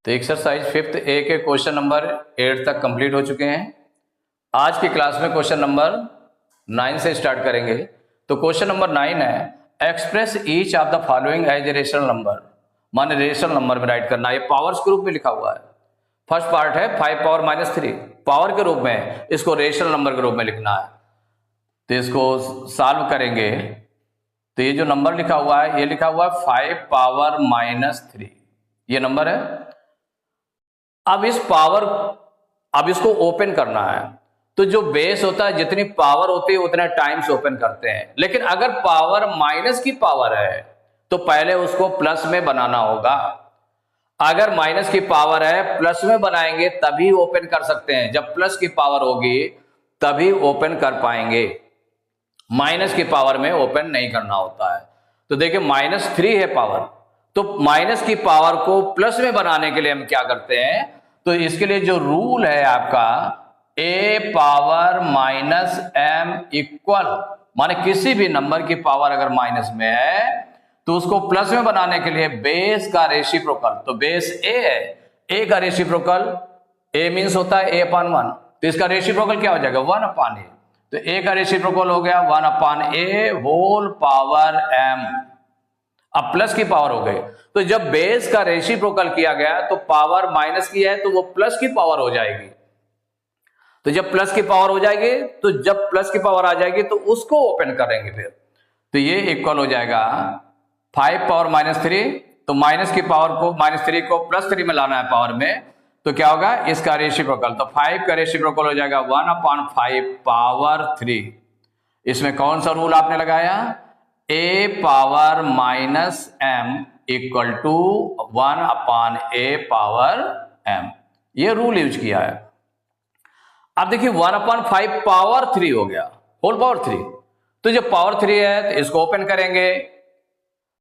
तो exercise 5th ए के question number 8 तक कंप्लीट हो चुके हैं। आज की क्लास में क्वेश्चन नंबर 9 से स्टार्ट करेंगे। तो क्वेश्चन नंबर 9 है, express each of the following as a rational number. माने रेशनल नंबर में राइट करना है। ये पावर्स के रूप में लिखा हुआ है। फर्स्ट पार्ट है 5 पावर -3 पावर के रूप में, इसको रेशनल नंबर के रूप में लिखना है। तो इसको सॉल्व करेंगे तो ये जो नंबर लिखा हुआ है, ये लिखा हुआ है 5 पावर -3, ये नंबर है। अब इसको ओपन करना है। तो जो बेस होता है, जितनी पावर होती है उतने टाइम्स ओपन करते हैं। लेकिन अगर पावर माइनस की पावर है तो पहले उसको प्लस में बनाना होगा। अगर माइनस की पावर है, प्लस में बनाएंगे तभी ओपन कर सकते हैं। जब प्लस की पावर होगी तभी ओपन कर पाएंगे, माइनस की पावर में ओपन नहीं करना होता है। तो देखिए -3 है पावर, तो माइनस की पावर को प्लस में बनाने के लिए हम क्या करते हैं, तो इसके लिए जो रूल है आपका a पावर -m इक्वल, माने किसी भी नंबर की पावर अगर माइनस में है तो उसको प्लस में बनाने के लिए बेस का रेसिप्रोकल, तो बेस a है, a का रेसिप्रोकल a मीन्स होता है a/1, तो इसका रेसिप्रोकल क्या हो जाएगा 1/a। तो a का रेसिप्रोकल हो गया 1/a होल पावर m। अब प्लस की पावर हो गई, तो जब बेस का रेसिप्रोकल किया गया तो पावर माइनस की है तो वो प्लस की पावर हो जाएगी। तो जब प्लस की पावर हो जाएगी, तो जब प्लस की पावर आ जाएगी तो उसको ओपन करेंगे फिर। तो ये इक्वल हो जाएगा 5 पावर -3, तो माइनस की पावर को -3 को +3 में लाना है पावर में, तो क्या होगा इसका रेसिप्रोकल। तो 5 का रेसिप्रोकल हो जाएगा 1/5 पावर 3। इसमें कौन सा रूल आपने लगाया, a power -m equal to 1/a power m, ये रूल यूज किया है। अब देखिए 1/5 पावर 3 हो गया, होल पावर 3। तो जब पावर 3 है तो इसको ओपन करेंगे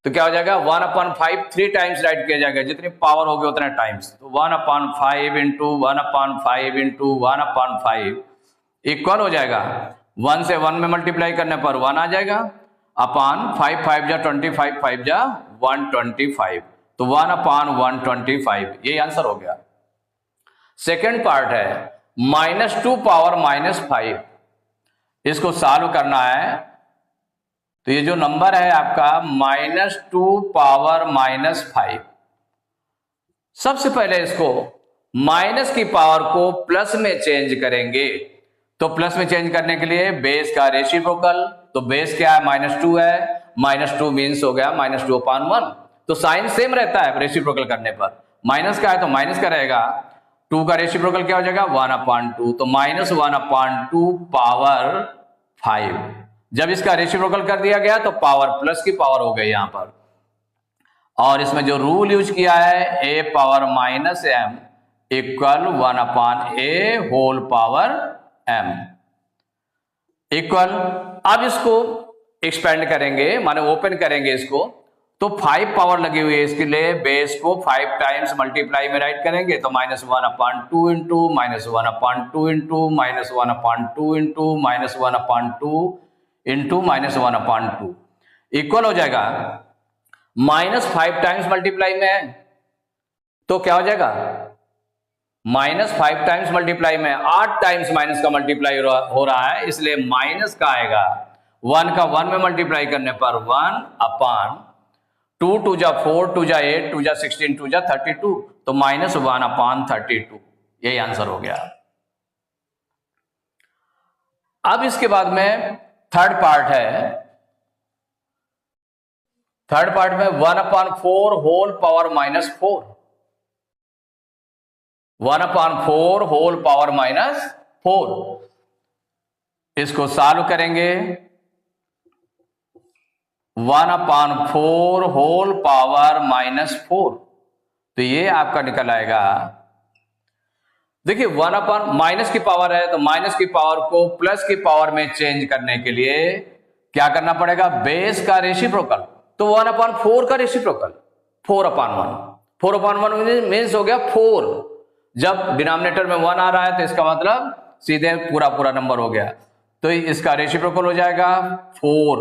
तो क्या हो जाएगा 1/5 3 टाइम्स राइट किया जाएगा, जितनी पावर होगी उतना टाइम्स। तो 1/5 इंटू 1/5 इंटू 1/5 इक्वल हो जाएगा 1 से 1 में मल्टीप्लाई करने पर 1 आ जाएगा, अपान 5 5 जा 25, 5 जा 125, तो 1/125, ये आंसर हो गया। सेकेंड पार्ट है -2 पावर -5, इसको सॉल्व करना है। तो ये जो नंबर है आपका -2 पावर -5, सबसे पहले इसको माइनस की पावर को प्लस में चेंज करेंगे। तो प्लस में चेंज करने के लिए बेस का रेसिप्रोकल, तो बेस क्या है -2 है, -2 मीन्स हो गया -2/1, तो साइन सेम रहता है रेसिप्रोकल करने पर। माइनस का है तो माइनस का रहेगा, 2 का रेसिप्रोकल क्या हो जाएगा 1/2, तो -1/2 पावर 5। जब इसका रेसिप्रोकल कर दिया गया तो पावर प्लस की पावर हो गई यहां पर। और इसमें जो रूल यूज किया है a power -m equal 1/a whole power m equal. अब इसको एक्सपेंड करेंगे, माने ओपन करेंगे इसको, तो 5 पावर लगी हुई है, इसके लिए बेस को 5 टाइम्स मल्टीप्लाई में राइट करेंगे, तो -1/2 into -1/2 into -1/2 into -1/2 into -1/2 equal हो जाएगा -5 टाइम्स मल्टीप्लाई में है तो क्या हो जाएगा -5 टाइम्स मल्टीप्लाई में 8 टाइम्स माइनस का मल्टीप्लाई हो रहा है, इसलिए माइनस का आएगा 1 का 1 में मल्टीप्लाई करने पर 1/2, 2 जा 4, 2 जा 8, 2 जा 16, 2 जा 32, तो -1/32, यही आंसर हो गया। अब इसके बाद में थर्ड पार्ट है। थर्ड पार्ट में 1/4 होल पावर -4, 1/4 होल पावर -4, इसको सॉल्व करेंगे। 1/4 होल पावर -4, तो ये आपका निकल आएगा। देखिए 1/ माइनस की पावर है, तो माइनस की पावर को प्लस की पावर में चेंज करने के लिए क्या करना पड़ेगा, बेस का रेसिप्रोकल, तो 1/4 का रेसिप्रोकल 4/1, 4/1 मीन्स हो गया 4। जब डिनोमिनेटर में 1 आ रहा है तो इसका मतलब सीधे पूरा पूरा नंबर हो गया, तो इसका रेसिप्रोकल हो जाएगा 4,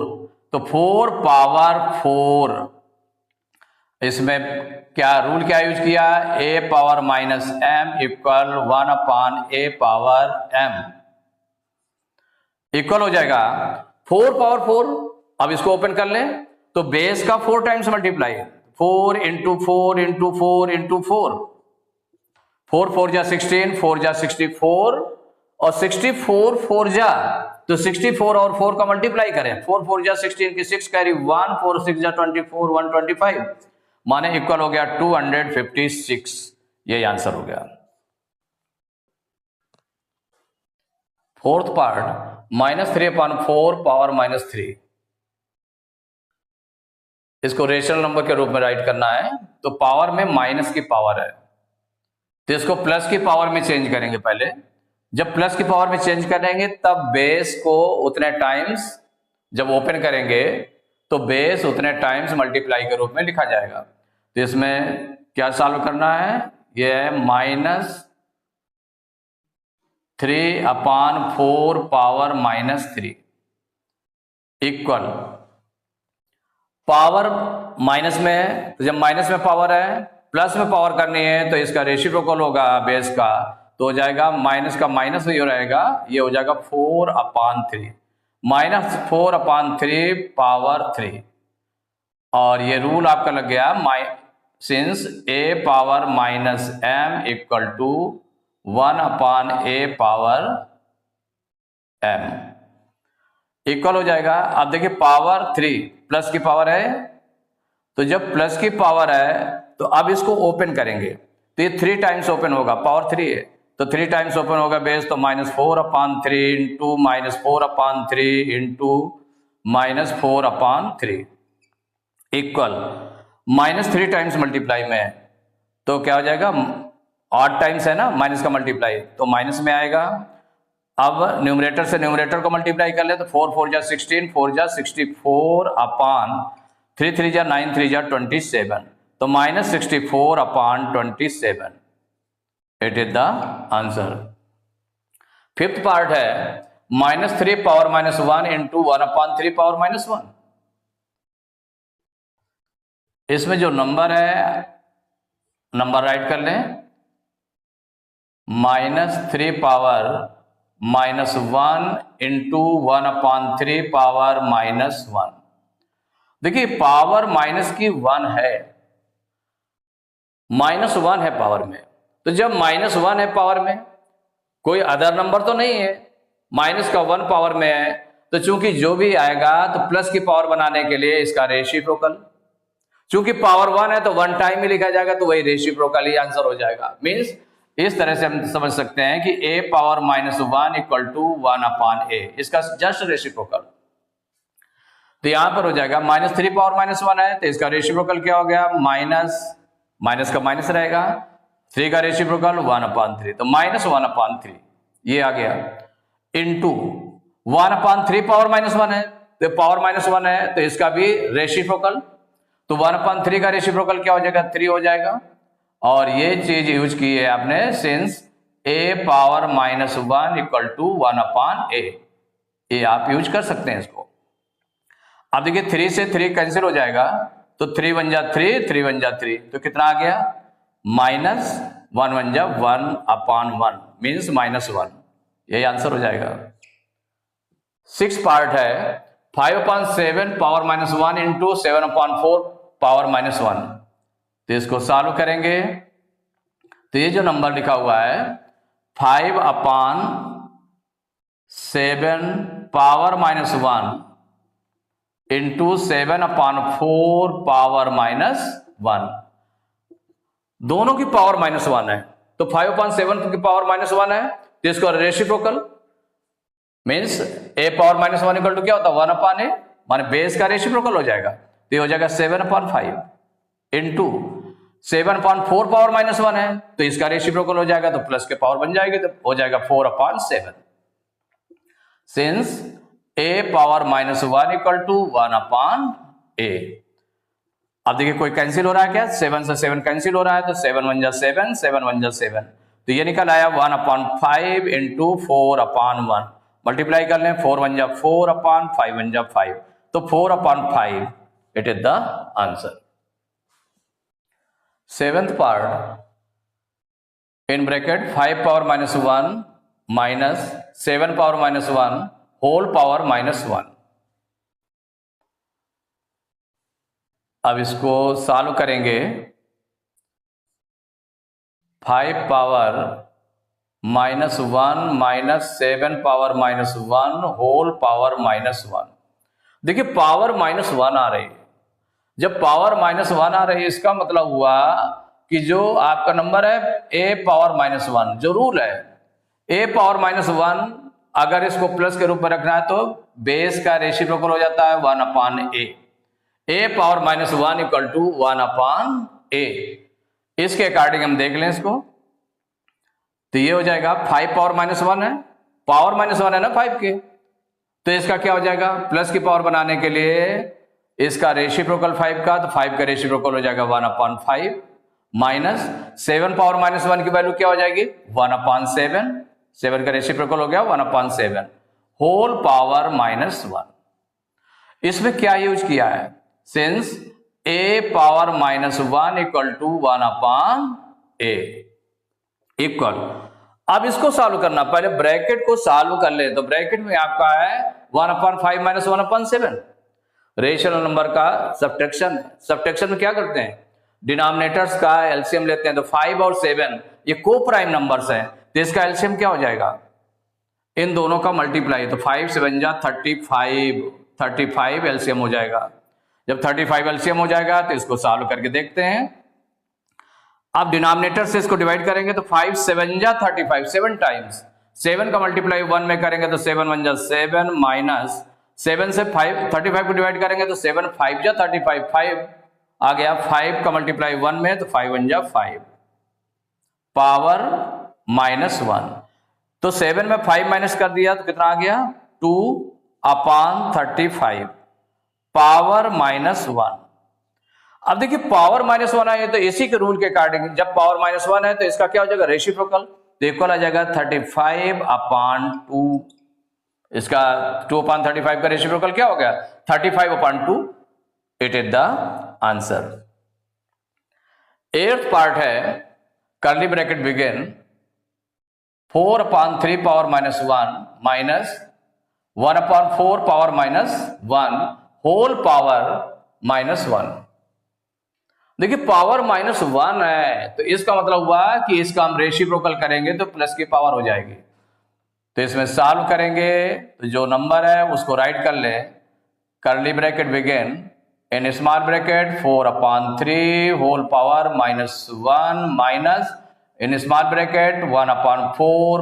तो 4 पावर 4 इसमें क्या रूल क्या यूज किया, a power minus m equal 1 upon a power m equal हो जाएगा 4 पावर 4। अब इसको ओपन कर लें तो बेस का 4 times multiply, 4 into 4 into 4 into 4, 4 4 जा 16, 4 जा 64 और 64 4 जा, तो 64 और 4 का मल्टीप्लाई करें, 4 4 जा 16 की 6 कैरी 1, 4 6 जा 24, 125, माने इक्वल हो गया 256। ये आंसर हो गया। फोर्थ पार्ट -3/4 पावर -3, इसको रेशनल नंबर के रूप में राइट करना है। तो पावर में माइनस की पावर है तो इसको प्लस की पावर में चेंज करेंगे। पहले जब प्लस की पावर में चेंज करेंगे तब बेस को उतने टाइम्स, जब ओपन करेंगे तो बेस उतने टाइम्स मल्टीप्लाई के रूप में लिखा जाएगा। तो इसमें क्या सॉल्व करना है, ये है -3/4 पावर -3 इक्वल, पावर माइनस में है तो जब माइनस में पावर है प्लस में पावर करनी है तो इसका रेसिप्रोकल होगा बेस का, तो हो जाएगा माइनस का माइनस ही रहेगा, ये हो जाएगा 4/3 -4/3 पावर 3। और ये रूल आपका लग गया since a power minus m equal to 1/a power m equal हो जाएगा। अब देखिए पावर 3 प्लस की पावर है, तो जब प्लस की पावर है तो अब इसको ओपन करेंगे तो ये 3 टाइम्स ओपन होगा, पावर 3 है तो 3 टाइम्स ओपन होगा बेस, तो -4/3 into -4/3 into -4/3 equal -3 times multiply में है तो क्या हो जाएगा, 8 टाइम्स है ना माइनस का मल्टीप्लाई तो माइनस में आएगा। अब न्यूमरेटर से न्यूमरेटर को मल्टीप्लाई कर ले तो 4 4 जा 16, 4 जा 64 अपान 3 3 जा 9, 3 जा 27, तो -64/27 it is the answer. Fifth part है -3 पावर -1 इंटू 1/3 पावर -1। इसमें जो नंबर है नंबर राइट कर लें, -3 पावर -1 इंटू 1/3 पावर -1। देखिए पावर माइनस की 1 है, -1 है पावर में, तो जब -1 है पावर में कोई अदर नंबर तो नहीं है, माइनस का 1 पावर में है, तो चूंकि जो भी आएगा तो प्लस की पावर बनाने के लिए इसका रेसिप्रोकल, चूंकि पावर 1 है तो 1 टाइम ही लिखा जाएगा तो वही रेसिप्रोकल ही आंसर हो जाएगा। मींस इस तरह से हम समझ सकते हैं कि a power -1 equal to 1/a, इसका जस्ट रेसिप्रोकल। तो यहां पर हो जाएगा -3 पावर -1 है तो इसका रेसिप्रोकल क्या हो गया, माइनस का माइनस रहेगा, 3 का रेसिप्रोकल 1/3, तो -1/3 ये आ गया, इंटू 1/3 पावर -1 है तो पावर -1 है तो इसका भी रेसिप्रोकल, तो 1/3 का रेसिप्रोकल क्या हो जाएगा, 3 हो जाएगा। और ये चीज यूज की है आपने since a power -1 equal to 1/a, ये आप यूज कर सकते हैं इसको। अब देखिए 3 से 3 कैंसिल हो जाएगा तो 3 1 जा 3, 3 1 जा 3, तो कितना आ गया, -1 1 जा 1/1 मीन्स -1, यही आंसर हो जाएगा। 6 पार्ट है 5/7 पावर -1 इंटू 7/4 पावर -1, तो इसको सॉल्व करेंगे तो ये जो नंबर लिखा हुआ है 5/7 पावर -1 इंटू 7/4 पावर -1, दोनों की पावर -1 है, तो 5/7 की पावर -1 है तो इसको reciprocal means a power -1 equal to क्या होता है, 1/a, माने बेस का रेसिप्रोकल हो जाएगा, तो ये हो जाएगा 7/5 इंटू 7/4 पावर -1 है तो इसका रेसिप्रोकल हो जाएगा तो प्लस के पावर बन जाएगी तो हो जाएगा 4/7, since a power -1 equal to 1/a। अब देखिए कोई कैंसिल हो रहा है क्या, 7 से 7 कैंसिल हो रहा है तो 7 1 जा 7, 7 1 जा 7, तो ये निकल आया 1/5 इंटू 4/1, मल्टीप्लाई कर लें 4 1 जा 4/5 1 जा 5, तो 4/5 it is the answer. Seventh part in bracket 5 power minus 1 minus 7 power minus 1 whole power minus 1। अब इसको सॉल्व करेंगे। 5 power minus 1 minus 7 power minus 1 whole power minus 1। देखिए पावर माइनस 1 आ रही है। जब पावर माइनस 1 आ रही है इसका मतलब हुआ कि जो आपका नंबर है a पावर माइनस 1, जो रूल है a पावर माइनस 1 अगर इसको प्लस के रूप में रखना है तो बेस का रेसिप्रोकल हो जाता है 1 upon a। a power minus 1 equal to 1 upon a। इसके अकॉर्डिंग हम देख लें इसको, तो ये हो जाएगा 5 पावर माइनस 1 है, पावर माइनस 1 है ना 5 के, तो इसका क्या हो जाएगा प्लस की पावर बनाने के लिए इसका रेसिप्रोकल 5 का, तो 5 का रेसिप्रोकल हो जाएगा 1 अपान 5 माइनस 7 पावर माइनस 1 की वैल्यू क्या हो जाएगी 1 अपान 7, 7 का रेसिप्रोकल हो गया 1 अपान 7 होल पावर माइनस 1। इसमें क्या यूज किया है, since a power minus 1 equal to 1 upon a equal. अब इसको सॉल्व करना, पहले ब्रैकेट को सॉल्व कर ले, तो ब्रैकेट में आपका है 1 अपान 5 माइनस 1 अपान 7 रेशनल नंबर का सब्ट्रैक्शन। सब्ट्रैक्शन में क्या करते हैं डिनोमिनेटर्स का एलसीएम लेते हैं, तो 5 और 7 ये को प्राइम नंबर्स हैं, तो इसका एलसीएम क्या हो जाएगा इन दोनों का मल्टीप्लाई, तो 5 7 जा 35 एलसीएम हो जाएगा। जब 35 एलसीएम हो जाएगा तो इसको सॉल्व करके देखते हैं। अब डिनोमिनेटर से इसको डिवाइड करेंगे तो 5 7 जा 35 7 टाइम्स, 7 का मल्टीप्लाई 1 में करेंगे तो 7 1 जा 7 माइनस 7 से 35 को डिवाइड करेंगे तो 7 5 जा 35 5 आ गया, 5 का मल्टीप्लाई 1 में तो 5 1 जा 5 पावर माइनस 1, तो 7 में 5 माइनस कर दिया तो कितना आ गया 2 अपान 35 पावर माइनस 1। अब देखिए पावर माइनस 1 है तो इसी के रूल के अकॉर्डिंग जब पावर माइनस 1 है तो इसका क्या हो जाएगा रेसिप्रोकल, तो इक्वल आ जाएगा 35 अपान 2। इसका 2 अपान 35 का रेसिप्रोकल क्या हो गया 35 upon 2, it is the answer. 8th part है curly bracket begin 4 upon 3 power minus 1 minus 1 upon 4 power minus 1 whole power minus 1। देखिए पावर माइनस 1 है तो इसका मतलब हुआ कि इसका हम रेसिप्रोकल करेंगे तो प्लस की पावर हो जाएगी, तो इसमें सॉल्व करेंगे तो जो नंबर है उसको राइट कर ले। Curly bracket begin in small bracket 4 upon 3 whole power minus 1 minus in small bracket 1 upon 4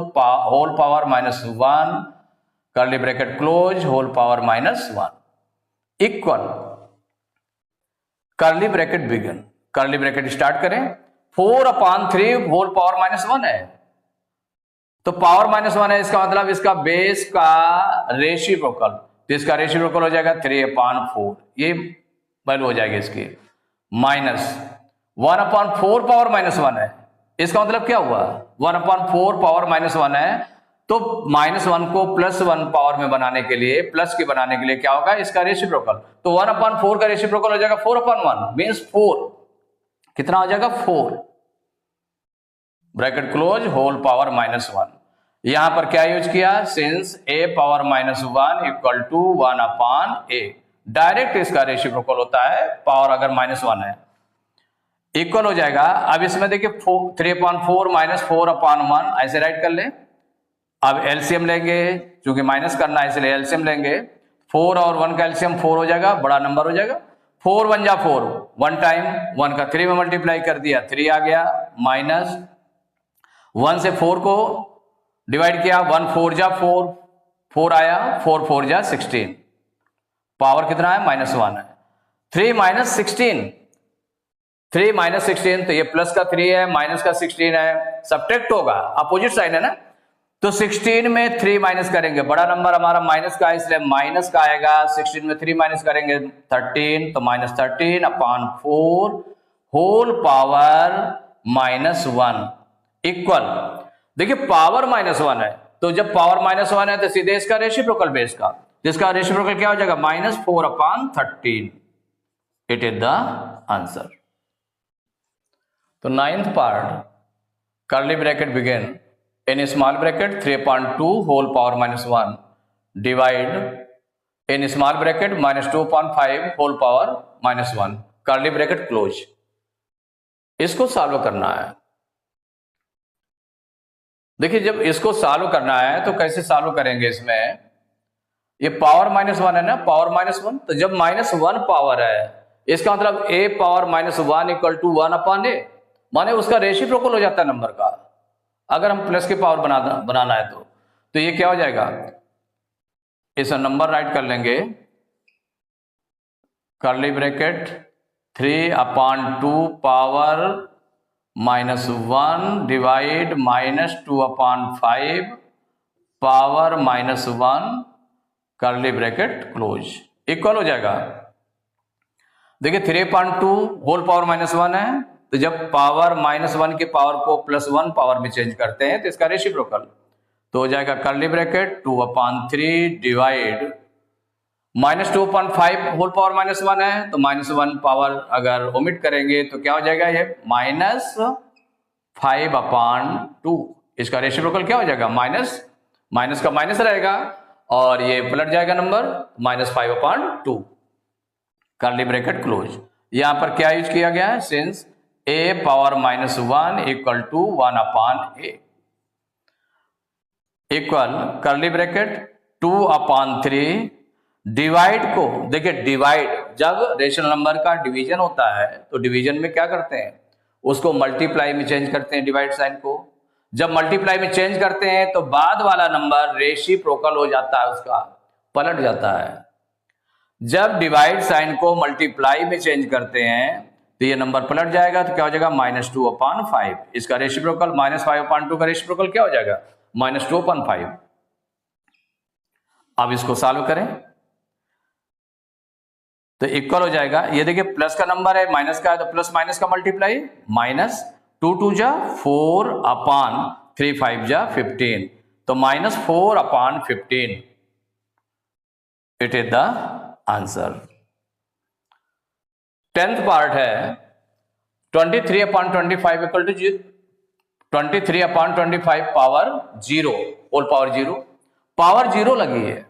whole power minus 1 curly bracket close whole power minus 1 equal curly bracket begin. Curly bracket start करें 4 upon 3 whole power minus 1 है, तो power minus 1 है इसका मतलब इसका base का reciprocal, तो इसका रेसिप्रोकल हो जाएगा 3 अपान 4, ये वैल्यू हो जाएगी इसकी माइनस 1 अपान 4 पावर माइनस 1 है, इसका मतलब क्या हुआ 1 अपान 4 पावर माइनस 1 है, तो माइनस 1 को प्लस 1 पावर में बनाने के लिए प्लस के बनाने के लिए क्या होगा इसका रेसिप्रोकल, तो 1 अपान 4 का रेसिप्रोकल हो जाएगा 4 अपान 1 मीन्स 4, कितना हो जाएगा 4 bracket close whole power minus 1। यहां पर क्या यूज किया since a power minus 1 equal to 1 upon a, direct इसका रेसिप्रोकल होता है पावर अगर माइनस 1 है, इक्वल हो जाएगा। अब इसमें देखिए 3 अपान 4 माइनस 4 अपान 1 ऐसे राइट कर ले। अब एलसीएम लेंगे क्योंकि माइनस करना है इसलिए एलसीएम लेंगे, 4 और 1 का एलसीएम 4 हो जाएगा, बड़ा नंबर हो जाएगा, 4 1 जा 4 1 टाइम 1 का 3 में मल्टीप्लाई कर दिया 3 आ गया, माइनस 1 से 4 को डिवाइड किया 1 4 जा 4 4 आया, 4 4 जा 16 पावर कितना है माइनस 1 है, 3 माइनस 16 3 माइनस 16, तो ये प्लस का 3 है माइनस का 16 है, सब्ट्रैक्ट होगा अपोजिट साइन है ना, तो 16 में 3 माइनस करेंगे, बड़ा नंबर हमारा माइनस का है इसलिए माइनस का आएगा, 16 में 3 माइनस करेंगे 13, तो माइनस 13 अपान 4 होल पावर माइनस 1 इक्वल। देखिए पावर माइनस 1 है तो जब पावर माइनस 1 है तो सीधे इसका रेसिप्रोकल बेस का, जिसका रेसिप्रोकल क्या हो जाएगा minus 4 upon 13, it is the answer. तो 9th part, curly bracket begin in small bracket 3/2 whole power -1 divide in small bracket -2/5 whole power -1 curly bracket close. इसको सॉल्व करना है। देखिए जब इसको सॉल्व करना है तो कैसे सॉल्व करेंगे, इसमें ये पावर -1 है ना, पावर -1, तो जब -1 पावर है इसका मतलब a power -1 equal to 1/a, माने उसका रेसिप्रोकल हो जाता है नंबर का। अगर हम प्लस के पावर बनाना है तो ये क्या हो जाएगा, इस नंबर राइट कर लेंगे, curly bracket 3/2 power -1 divide -2/5 power -1 curly bracket close equal हो जाएगा। देखिए 3/2 होल पावर -1 है, तो जब पावर -1 के पावर को +1 पावर में चेंज करते हैं तो इसका रेसिप्रोकल तो हो जाएगा curly bracket 2/3 divide -2/5 whole power -1 है, तो -1 पावर अगर ओमिट करेंगे तो क्या हो जाएगा, ये -5/2। इसका रेसिप्रोकल क्या हो जाएगा, माइनस का माइनस रहेगा और ये पलट जाएगा नंबर -5/2 कर्ली ब्रैकेट क्लोज। यहां पर क्या यूज किया गया है, since a power -1 equal to 1/a equal curly bracket 2/3 divide को, देखिए डिवाइड जब रेशनल नंबर का डिवीजन होता है तो डिवीजन में क्या करते हैं, उसको मल्टीप्लाई में चेंज करते हैं डिवाइड साइन को। जब मल्टीप्लाई में चेंज करते हैं तो बाद वाला नंबर रेसिप्रोकल हो जाता है, उसका पलट जाता है। जब डिवाइड साइन को मल्टीप्लाई में चेंज करते हैं तो ये नंबर पलट जाएगा, तो क्या हो जाएगा -2/5। इसका रेसिप्रोकल -5/2 का रेसिप्रोकल क्या हो जाएगा, -2/5। अब इसको सॉल्व करें तो इक्वल हो जाएगा, ये देखिए प्लस का नंबर है, माइनस का है तो प्लस माइनस का मल्टीप्लाई, -2 जा 4/3 5 जा 15, तो -4/15 it is the answer. 10th part है 23/25 equal to 23/25 power 0 whole power 0, power 0 लगी है,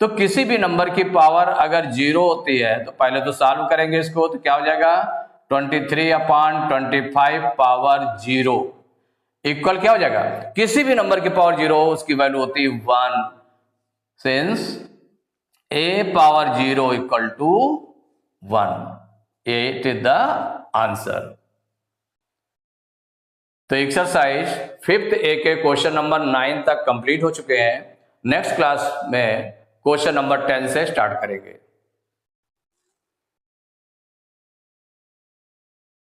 तो किसी भी नंबर की पावर अगर 0 होती है तो पहले तो सॉल्व करेंगे इसको, तो क्या हो जाएगा 23/25 पावर 0 इक्वल क्या हो जाएगा, किसी भी नंबर की पावर 0 उसकी वैल्यू होती है 1, since a power 0 equal to 1, it is the answer. तो एक्सरसाइज 5th A के क्वेश्चन नंबर 9 तक कंप्लीट हो चुके हैं। नेक्स्ट क्लास में क्वेश्चन नंबर 10 से स्टार्ट करेंगे।